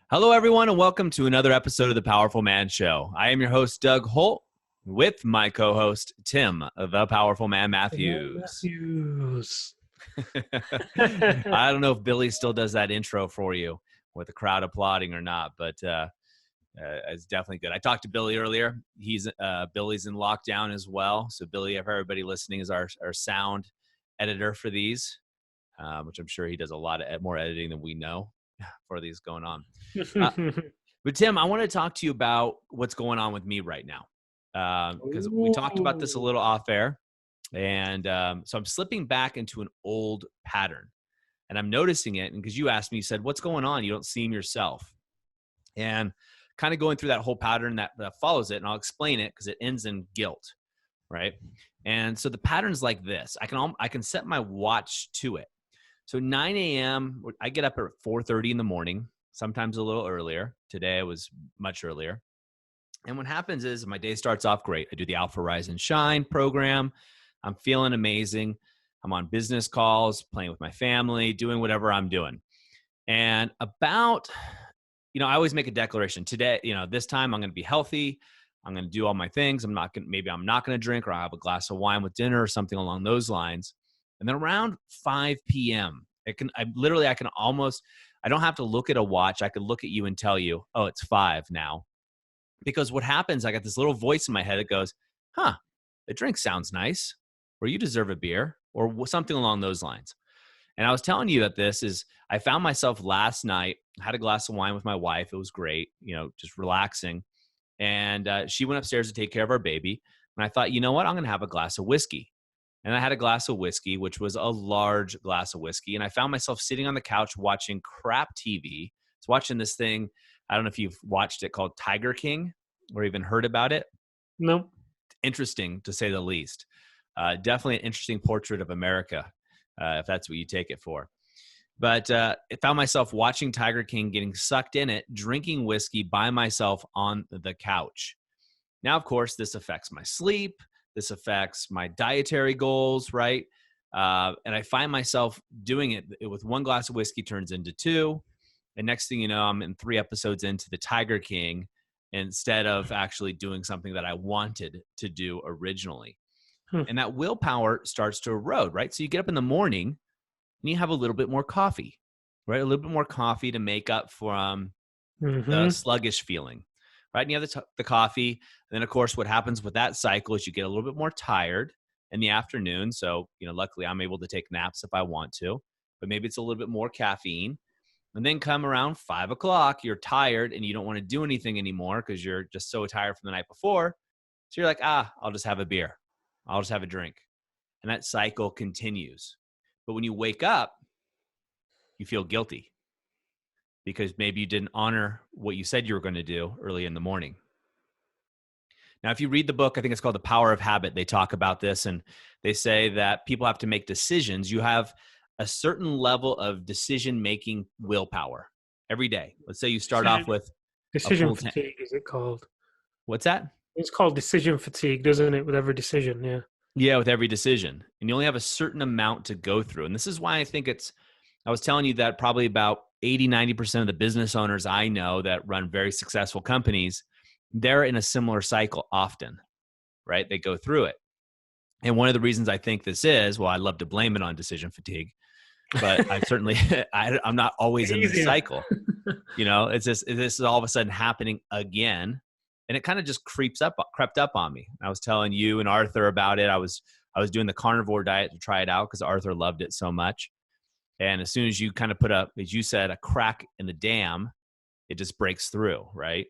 Hello, everyone, and welcome to another episode of the Powerful Man Show. I am your host, Doug Holt, with my co-host, Tim, the Powerful Man Matthews. I don't know if Billy still does that intro for you with the crowd applauding or not, but it's definitely good. I talked to Billy earlier. Billy's in lockdown as well. So Billy, if everybody listening, is our sound editor for these, which I'm sure he does a lot of more editing than we know for these going on. But Tim, I want to talk to you about what's going on with me right now, because we talked about this a little off air, and so I'm slipping back into an old pattern, and I'm noticing it. And because you asked me, you said, "What's going on? You don't seem yourself," and kind of going through that whole pattern that follows it, and I'll explain it because it ends in guilt, right? And so the pattern's like this: I can set my watch to it. So 9 a.m., I get up at 4:30 in the morning, sometimes a little earlier. Today it was much earlier. And what happens is my day starts off great. I do the Alpha Rise and Shine program. I'm feeling amazing. I'm on business calls, playing with my family, doing whatever I'm doing. And I always make a declaration. Today, this time I'm going to be healthy. I'm going to do all my things. Maybe I'm not going to drink, or I'll have a glass of wine with dinner or something along those lines. And then around 5 p.m., I don't have to look at a watch. I could look at you and tell you, oh, it's 5 now. Because what happens, I got this little voice in my head that goes, the drink sounds nice, or you deserve a beer, or something along those lines. And I was telling you that I found myself last night, had a glass of wine with my wife. It was great, just relaxing. And she went upstairs to take care of our baby. And I thought, you know what? I'm going to have a glass of whiskey. And I had a glass of whiskey, which was a large glass of whiskey. And I found myself sitting on the couch watching crap TV. I was watching this thing. I don't know if you've watched it, called Tiger King, or even heard about it. No. Interesting, to say the least. Definitely an interesting portrait of America, if that's what you take it for. But I found myself watching Tiger King, getting sucked in it, drinking whiskey by myself on the couch. Now, of course, this affects my sleep. This affects my dietary goals, right? And I find myself doing it with one glass of whiskey turns into 2. And next thing you know, I'm in 3 episodes into the Tiger King instead of actually doing something that I wanted to do originally. And that willpower starts to erode, right? So you get up in the morning and you have a little bit more coffee, right? A little bit more coffee to make up for the sluggish feeling. Right? And you have the coffee. And then, of course, what happens with that cycle is you get a little bit more tired in the afternoon. So, luckily I'm able to take naps if I want to, but maybe it's a little bit more caffeine. And then come around 5 o'clock, you're tired and you don't want to do anything anymore because you're just so tired from the night before. So you're like, I'll just have a beer. I'll just have a drink. And that cycle continues. But when you wake up, you feel guilty, because maybe you didn't honor what you said you were going to do early in the morning. Now, if you read the book, I think it's called The Power of Habit, they talk about this, and they say that people have to make decisions. You have a certain level of decision-making willpower every day. Let's say you start off with decision fatigue, is it called? What's that? It's called decision fatigue, doesn't it, with every decision, yeah. Yeah, with every decision. And you only have a certain amount to go through. And this is why I think I was telling you that probably about 80-90% of the business owners I know that run very successful companies, they're in a similar cycle often, right? They go through it. And one of the reasons I think this is, well, I love to blame it on decision fatigue, but I'm not always in the cycle. It's just, this is all of a sudden happening again. And it kind of just crept up on me. I was telling you and Arthur about it. I was doing the carnivore diet to try it out because Arthur loved it so much. And as soon as you kind of put as you said, a crack in the dam, it just breaks through, right?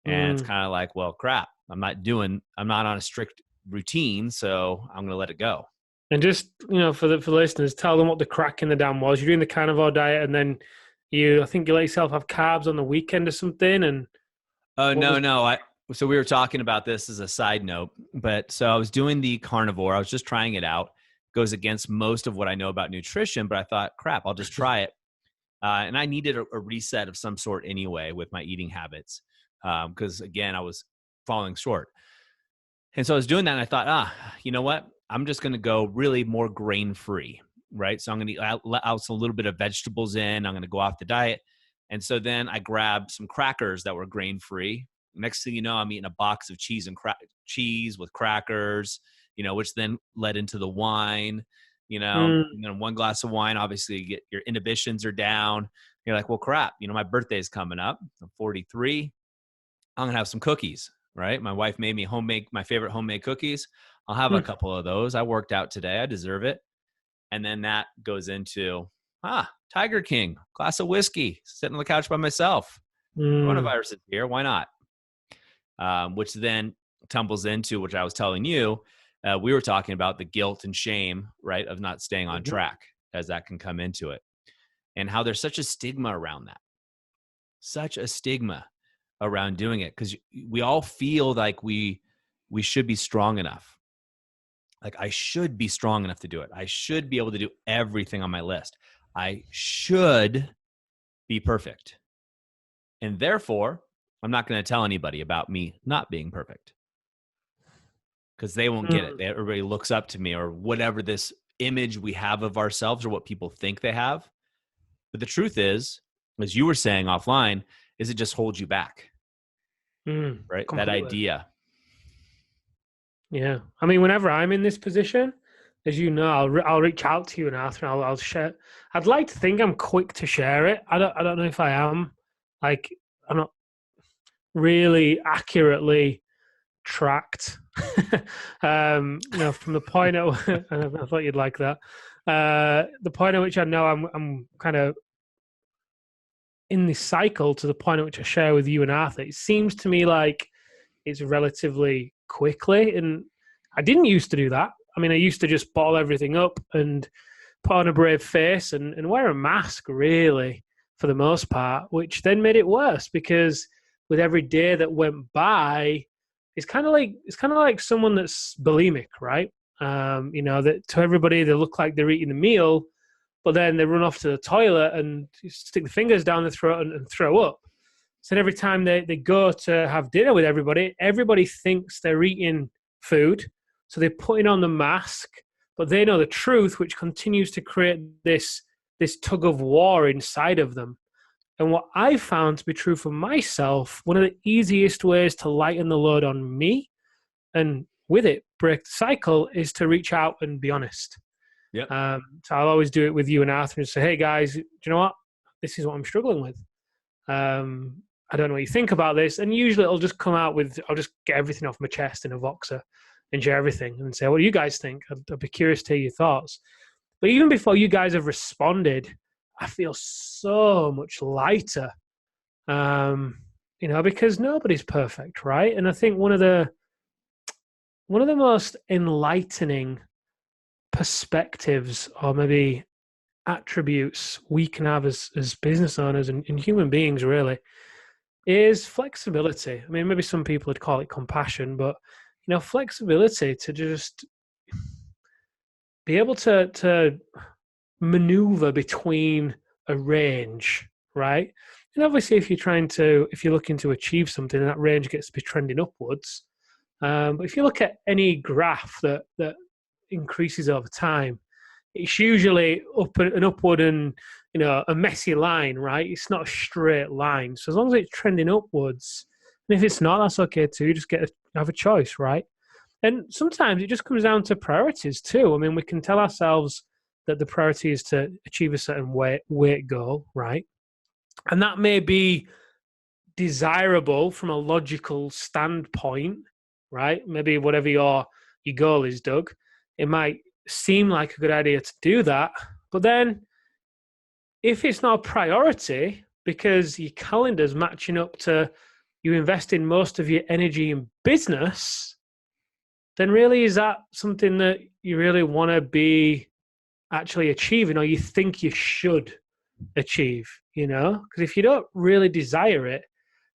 And it's kind of like, well, crap, I'm not on a strict routine, so I'm going to let it go. And just, for the listeners, tell them what the crack in the dam was. You're doing the carnivore diet, and then I think you let yourself have carbs on the weekend or something. And no. So we were talking about this as a side note, but so I was doing the carnivore. I was just trying it out. Goes against most of what I know about nutrition, but I thought, crap, I'll just try it. And I needed a reset of some sort anyway with my eating habits, because again, I was falling short. And so I was doing that, and I thought, you know what? I'm just going to go really more grain-free, right? So I'm going to let out a little bit of vegetables in. I'm going to go off the diet. And so then I grabbed some crackers that were grain free. Next thing you know, I'm eating a box of cheese and cheese with crackers, which then led into the wine, Mm. and then one glass of wine, obviously you get your inhibitions are down. You're like, well, crap, my birthday's coming up. I'm 43. I'm going to have some cookies, right? My wife made me my favorite homemade cookies. I'll have a Mm. couple of those. I worked out today. I deserve it. And then that goes into, Tiger King, glass of whiskey, sitting on the couch by myself. Mm. Coronavirus is here. Why not? Which then tumbles into, which I was telling you, we were talking about the guilt and shame, right, of not staying on Mhm. track, as that can come into it, and how there's such a stigma around that, such a stigma around doing it, because we all feel like we should be strong enough. Like, I should be strong enough to do it. I should be able to do everything on my list. I should be perfect. And therefore, I'm not going to tell anybody about me not being perfect, because they won't get it. Mm. Everybody looks up to me, or whatever this image we have of ourselves or what people think they have. But the truth is, as you were saying offline, is it just holds you back, Mm. right? That Completely. idea. Yeah. I mean, whenever I'm in this position, as you know, I'll reach out to you and Arthur, and I'll share. I'd like to think I'm quick to share it. I don't know if I am. Like, I'm not really accurately tracked. From the point at I thought you'd like that. The point at which I know I'm kind of in this cycle to the point at which I share with you and Arthur, it seems to me like it's relatively quickly. And I didn't used to do that. I mean, I used to just bottle everything up and put on a brave face and wear a mask, really, for the most part, which then made it worse because with every day that went by, it's kind of like someone that's bulimic, right? That to everybody they look like they're eating a meal, but then they run off to the toilet and stick the fingers down the throat and throw up. So every time they go to have dinner with everybody, everybody thinks they're eating food. So they're putting on the mask, but they know the truth, which continues to create this tug of war inside of them. And what I found to be true for myself, one of the easiest ways to lighten the load on me and with it break the cycle is to reach out and be honest. Yep. So I'll always do it with you and Arthur and say, hey guys, do you know what? This is what I'm struggling with. I don't know what you think about this. And usually it'll just come out with, I'll just get everything off my chest in a Voxer and share everything and say, what do you guys think? I'd be curious to hear your thoughts. But even before you guys have responded, I feel so much lighter, because nobody's perfect, right? And I think one of the most enlightening perspectives or maybe attributes we can have as business owners and human beings really is flexibility. I mean, maybe some people would call it compassion, but flexibility to just be able to maneuver between a range, right? And obviously, if you're looking to achieve something, that range gets to be trending upwards. But if you look at any graph that increases over time, it's usually upward and a messy line, right? It's not a straight line. So as long as it's trending upwards, and if it's not, that's okay too. You just have a choice, right? And sometimes it just comes down to priorities too. I mean, we can tell ourselves that the priority is to achieve a certain weight goal, right? And that may be desirable from a logical standpoint, right? Maybe whatever your goal is, Doug, it might seem like a good idea to do that. But then if it's not a priority because your calendar's matching up to you investing most of your energy in business, then really is that something that you really want to be actually achieving or you think you should achieve, Because if you don't really desire it,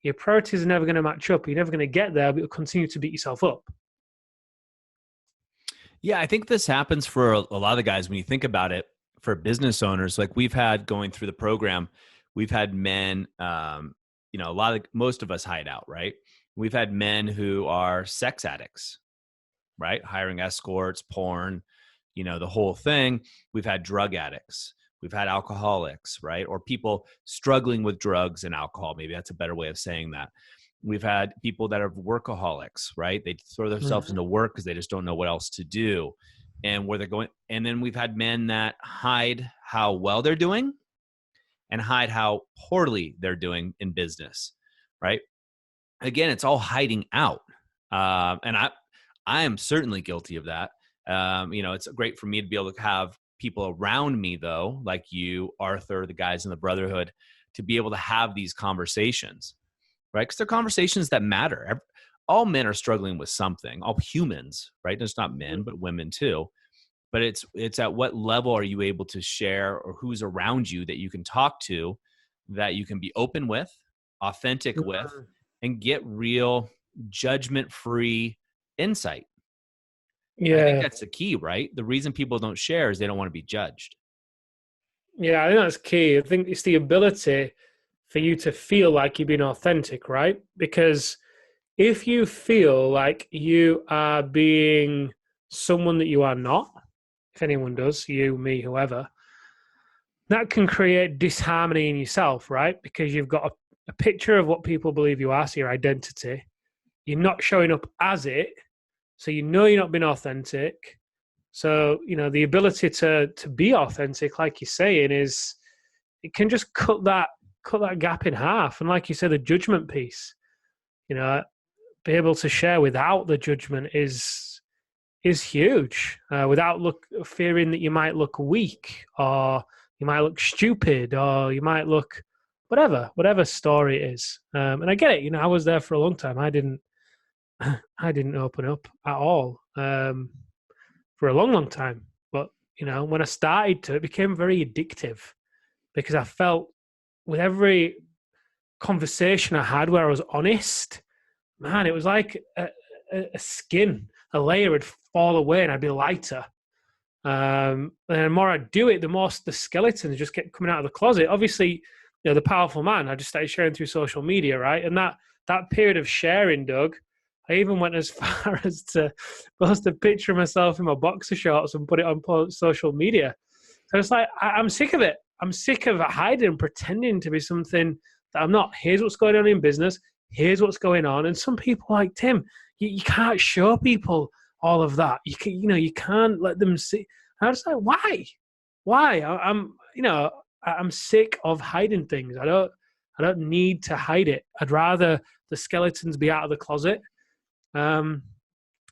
your priorities are never going to match up. You're never going to get there, but you'll continue to beat yourself up. Yeah, I think this happens for a lot of the guys when you think about it. For business owners, like we've had going through the program, we've had men, most of us hide out, right? We've had men who are sex addicts, right? Hiring escorts, porn, the whole thing. We've had drug addicts. We've had alcoholics, right? Or people struggling with drugs and alcohol. Maybe that's a better way of saying that. We've had people that are workaholics, right? They throw themselves Mhm. into work because they just don't know what else to do and where they're going. And then we've had men that hide how well they're doing and hide how poorly they're doing in business, right? Again, it's all hiding out. And I am certainly guilty of that. It's great for me to be able to have people around me, though, like you, Arthur, the guys in the Brotherhood, to be able to have these conversations, right? Because they're conversations that matter. All men are struggling with something. All humans, right? It's not men, but women too. But it's at what level are you able to share, or who's around you that you can talk to, that you can be open with, authentic with, Mhm. and get real judgment-free insight. I think Yeah. that's the key, right? The reason people don't share is they don't want to be judged. Yeah, I think that's key. I think it's the ability for you to feel like you're being authentic, right? Because if you feel like you are being someone that you are not, if anyone does, you, me, whoever, that can create disharmony in yourself, right? Because you've got a picture of what people believe you are, so your identity. You're not showing up as it, so you know you're not being authentic. So, the ability to be authentic, like you're saying, is it can just cut that gap in half. And like you said, the judgment piece, you know, be able to share without the judgment is huge. Without fearing that you might look weak, or you might look stupid, or you might look whatever story it is. And I get it. I was there for a long time. I didn't open up at all for a long, long time. But when I started to, it became very addictive because I felt with every conversation I had where I was honest, man, it was like a skin, a layer would fall away and I'd be lighter. And the more I do it, the more the skeletons just kept coming out of the closet. Obviously, the powerful man, I just started sharing through social media, right? And that period of sharing, Doug, I even went as far as to post a picture of myself in my boxer shorts and put it on social media. So it's like, I'm sick of it. I'm sick of hiding and pretending to be something that I'm not. Here's what's going on in business. Here's what's going on. And some people like Tim, you can't show people all of that. You can't let them see. I was like, why? Why? I'm sick of hiding things. I don't need to hide it. I'd rather the skeletons be out of the closet. Um,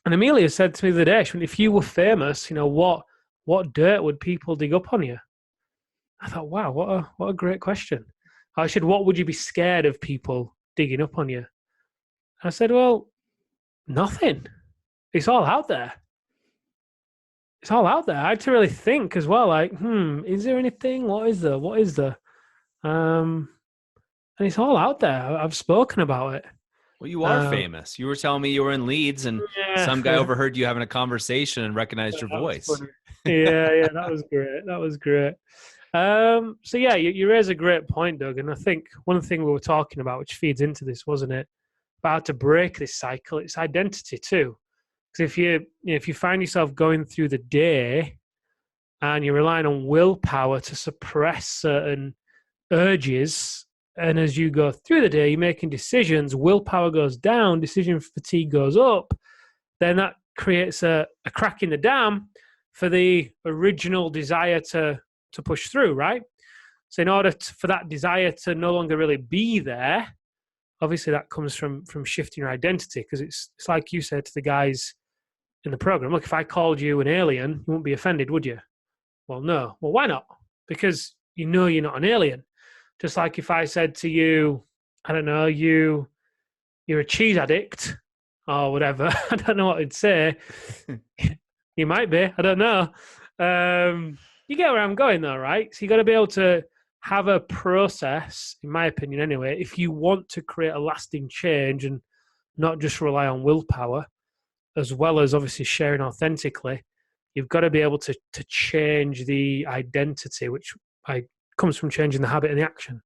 and Amelia said to me the other day, if you were famous, what dirt would people dig up on you? I thought, wow, what a great question. I said, what would you be scared of people digging up on you? I said, well, nothing. It's all out there. It's all out there. I had to really think as well, like, is there anything? What is there? What is there? Um, and it's all out there. I've spoken about it. Well, you are Um, famous. You were telling me you were in Leeds and yeah, some guy overheard you having a conversation and recognized your that was voice. funny. Yeah, that was great. That was great. So yeah, you raise a great point, Doug. And I think one thing we were talking about, which feeds into this, wasn't it? About how to break this cycle. It's identity too. Because if you find yourself going through the day and you're relying on willpower to suppress certain urges, and as you go through the day, you're making decisions, willpower goes down, decision fatigue goes up, then that creates a crack in the dam for the original desire to push through, right? So in order for that desire to no longer really be there, obviously that comes from shifting your identity, because it's like you said to the guys in the program, look, if I called you an alien, you wouldn't be offended, would you? Well, no. Well, why not? Because you're not an alien. Just like if I said to you, I don't know, you're a cheese addict or whatever. I don't know what I'd say. You might be. I don't know. You get where I'm going, though, right? So you got to be able to have a process, in my opinion, anyway, if you want to create a lasting change and not just rely on willpower, as well as obviously sharing authentically. You've got to be able to change the identity, which comes from changing the habit and the action.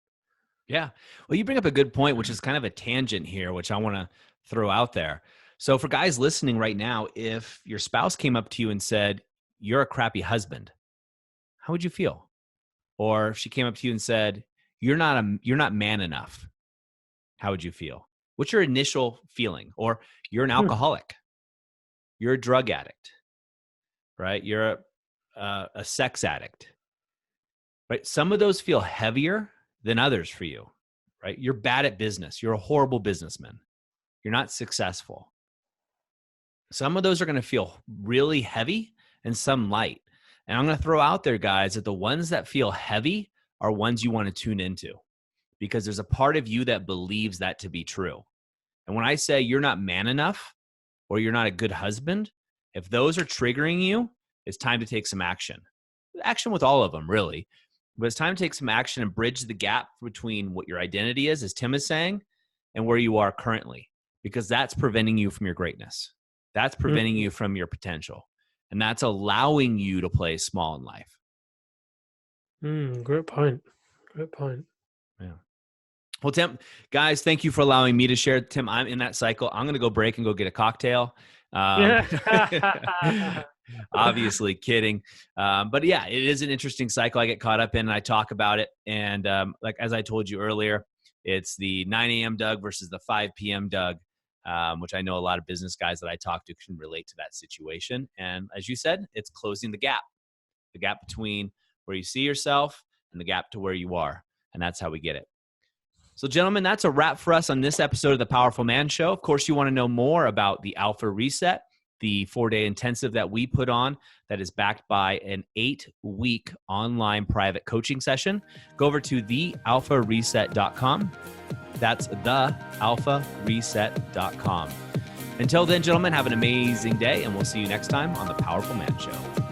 Yeah. Well, you bring up a good point, which is kind of a tangent here, which I want to throw out there. So, for guys listening right now, if your spouse came up to you and said, "You're a crappy husband," how would you feel? or if she came up to you and said, you're not man enough, how would you feel? What's your initial feeling? Or you're an alcoholic, you're a drug addict, right? You're a sex addict, right? Some of those feel heavier than others for you, right? You're bad at business. You're a horrible businessman. You're not successful. Some of those are going to feel really heavy and some light. And I'm going to throw out there, guys, that the ones that feel heavy are ones you want to tune into, because there's a part of you that believes that to be true. And when I say you're not man enough or you're not a good husband, if those are triggering you, it's time to take some action. Action with all of them, really. But it's time to take some action and bridge the gap between what your identity is, as Tim is saying, and where you are currently, because that's preventing you from your greatness. That's preventing you from your potential. And that's allowing you to play small in life. Great point. Great point. Yeah. Well, Tim, guys, thank you for allowing me to share. Tim, I'm in that cycle. I'm going to go break and go get a cocktail. Obviously kidding. But yeah, it is an interesting cycle I get caught up in, and I talk about it. And like, as I told you earlier, it's the 9 a.m. Doug versus the 5 p.m. Doug, which I know a lot of business guys that I talk to can relate to that situation. And as you said, it's closing the gap between where you see yourself and the gap to where you are. And that's how we get it. So, gentlemen, that's a wrap for us on this episode of the Powerful Man Show. Of course, you want to know more about the Alpha Reset, the 4-day intensive that we put on that is backed by an 8-week online private coaching session. Go over to thealphareset.com. That's thealphareset.com. Until then, gentlemen, have an amazing day, and we'll see you next time on the Powerful Man Show.